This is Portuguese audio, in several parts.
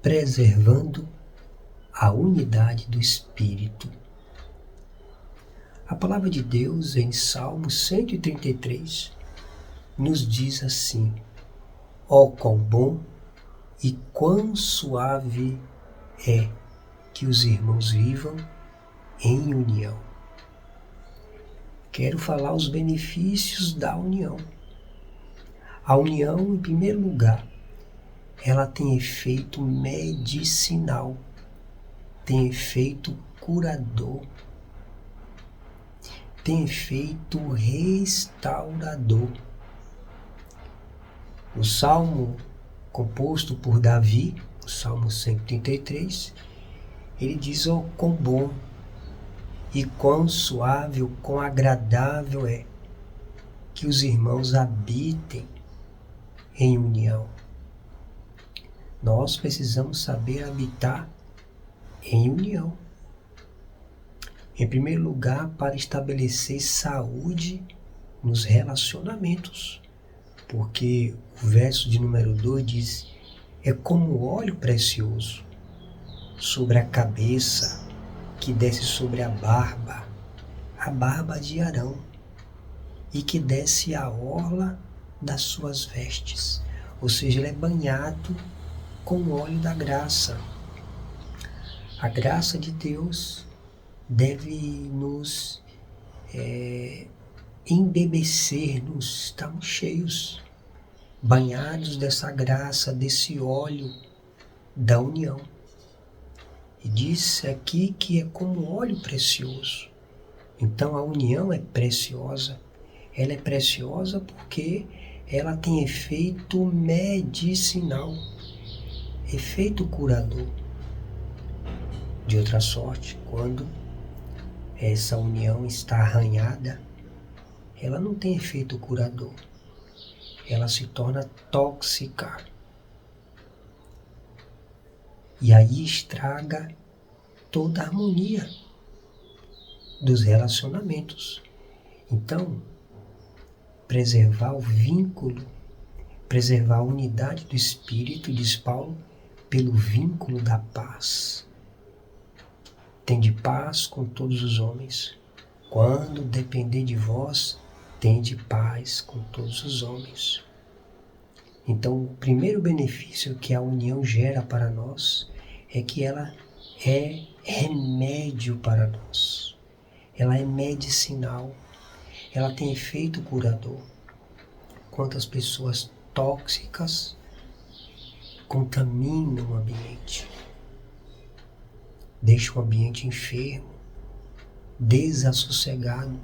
preservando a unidade do Espírito. A palavra de Deus em Salmo 133 nos diz assim: ó quão bom e quão suave é que os irmãos vivam em união. Quero falar os benefícios da união. A união, em primeiro lugar, ela tem efeito medicinal, tem efeito curador, tem efeito restaurador. O salmo composto por Davi, o Salmo 133, ele diz: ó quão bom e quão suave, o quão agradável é que os irmãos habitem em união. Nós precisamos saber habitar em união. Em primeiro lugar, para estabelecer saúde nos relacionamentos. Porque o verso de número 2 diz: é como óleo precioso sobre a cabeça que desce sobre a barba de Arão, e que desce a orla das suas vestes. Ou seja, ele é banhado com o óleo da graça. A graça de Deus deve nos embebecer-nos, estamos cheios, banhados dessa graça, desse óleo da união. E diz aqui que é como óleo precioso. Então a união é preciosa. Ela é preciosa porque ela tem efeito medicinal, efeito curador. De outra sorte, quando essa união está arranhada, ela não tem efeito curador. Ela se torna tóxica. E aí estraga toda a harmonia dos relacionamentos. Então, preservar o vínculo, preservar a unidade do Espírito, diz Paulo, pelo vínculo da paz. Tende paz com todos os homens. Quando depender de vós, tende paz com todos os homens. Então, o primeiro benefício que a união gera para nós é que ela é remédio para nós. Ela é medicinal. Ela tem efeito curador. Quantas pessoas tóxicas contaminam o ambiente, deixam o ambiente enfermo, desassossegado,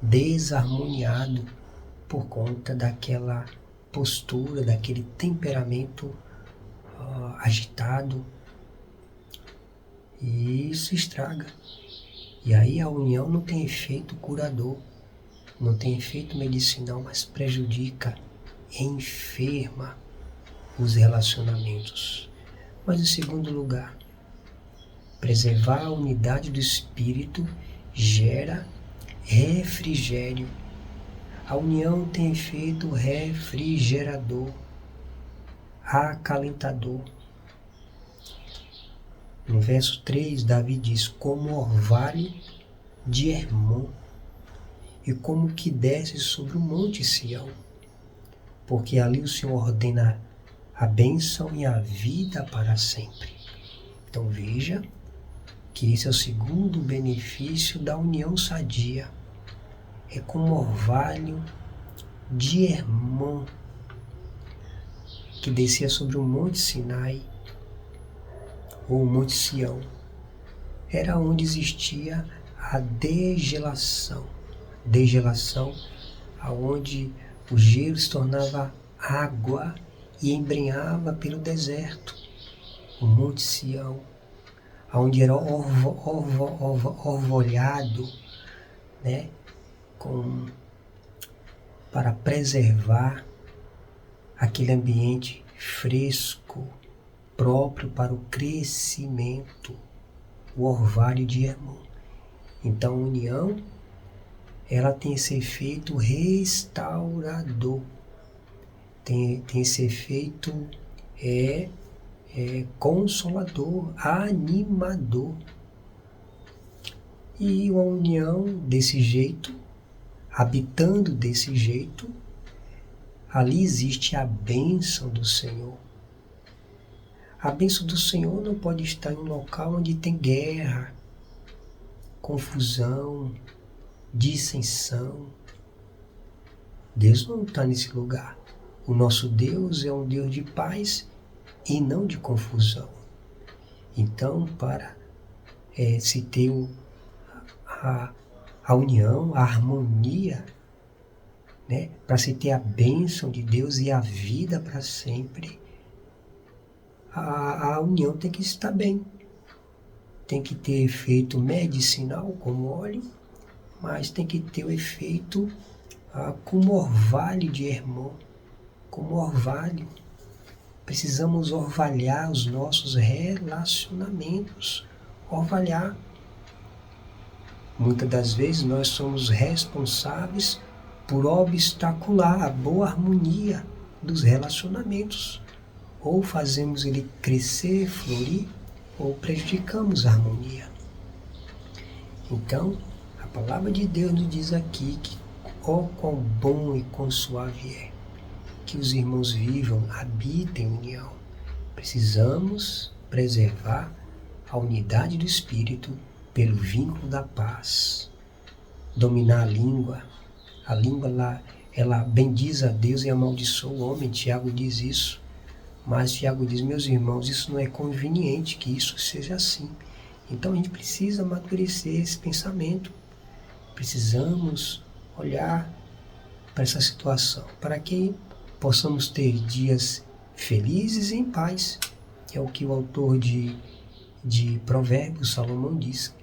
desarmoniado por conta daquela postura, daquele temperamento agitado. E isso estraga. E aí a união não tem efeito curador, não tem efeito medicinal, mas prejudica, enferma os relacionamentos. Mas em segundo lugar, preservar a unidade do Espírito gera refrigério. A união tem efeito refrigerador, acalentador. No verso 3, Davi diz: como orvalho de Hermon, e como que desce sobre o monte Sião, porque ali o Senhor ordena a bênção e a vida para sempre. Então veja que esse é o segundo benefício da união sadia. É como orvalho de Hermon, que descia sobre o monte Sinai, ou o monte Sião. Era onde existia a degelação. Degelação, aonde o gelo se tornava água e embrenhava pelo deserto. O monte Sião, onde era orvalhado, né, para preservar aquele ambiente fresco, próprio para o crescimento, o orvalho de Hermon. Então a união, ela tem esse efeito restaurador, tem esse efeito consolador, animador. E uma união desse jeito, habitando desse jeito, ali existe a bênção do Senhor. A bênção do Senhor não pode estar em um local onde tem guerra, confusão, dissensão. Deus não está nesse lugar. O nosso Deus é um Deus de paz e não de confusão. Então, para se ter a união, a harmonia, né, para se ter a bênção de Deus e a vida para sempre, a união tem que estar bem. Tem que ter efeito medicinal, como óleo, mas tem que ter o efeito como orvalho de Hermon, como orvalho. Precisamos orvalhar os nossos relacionamentos, orvalhar. Muitas das vezes nós somos responsáveis por obstacular a boa harmonia dos relacionamentos. Ou fazemos ele crescer, florir, ou prejudicamos a harmonia. Então, a palavra de Deus nos diz aqui que quão bom e quão suave é que os irmãos vivam, habitem em união. Precisamos preservar a unidade do Espírito pelo vínculo da paz. Dominar a língua lá, ela bendiz a Deus e amaldiçoa o homem. Tiago diz isso. Mas Tiago diz, meus irmãos, isso não é conveniente que isso seja assim. Então a gente precisa amadurecer esse pensamento. Precisamos olhar para essa situação, para que possamos ter dias felizes e em paz. É o que o autor de Provérbios, Salomão, diz.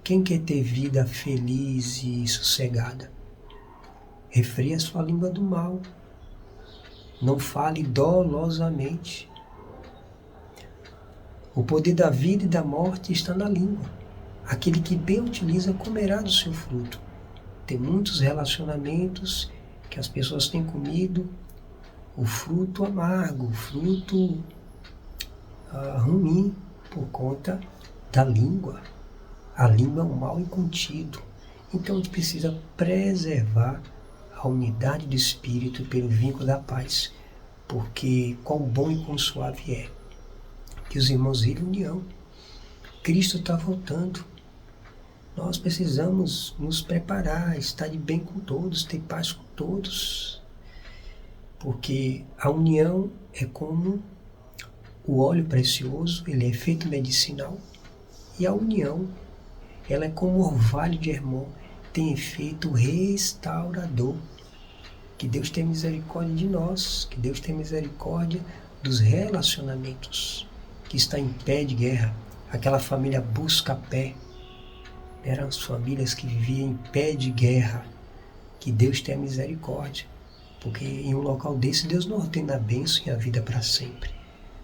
Quem quer ter vida feliz e sossegada? Refreia a sua língua do mal. Não fale dolosamente. O poder da vida e da morte está na língua. Aquele que bem utiliza comerá do seu fruto. Tem muitos relacionamentos que as pessoas têm comido o fruto amargo, o fruto ruim, por conta da língua. A língua é um mal incontido. Então a gente precisa preservar a unidade do Espírito pelo vínculo da paz. Porque quão bom e quão suave é que os irmãos vivem união. Cristo está voltando. Nós precisamos nos preparar, estar de bem com todos, ter paz com todos. Porque a união é como o óleo precioso, ele é efeito medicinal. E a união, ela é como o orvalho de Hermon, tem efeito restaurador. Que Deus tenha misericórdia de nós, que Deus tenha misericórdia dos relacionamentos, que está em pé de guerra. Aquela família Buscapé, eram as famílias que viviam em pé de guerra. Que Deus tenha misericórdia, porque em um local desse Deus não ordena a bênção e a vida para sempre.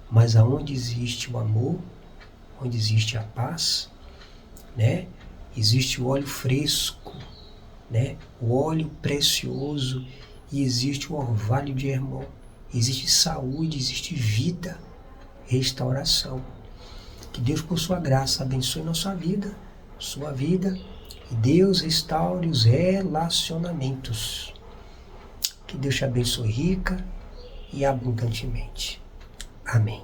Mas aonde existe o amor, onde existe a paz, né? Existe o óleo fresco, né? O óleo precioso, e existe o orvalho de Hermon. Existe saúde, existe vida, restauração. Que Deus, por sua graça, abençoe nossa vida, sua vida, e Deus restaure os relacionamentos. Que Deus te abençoe rica e abundantemente. Amém.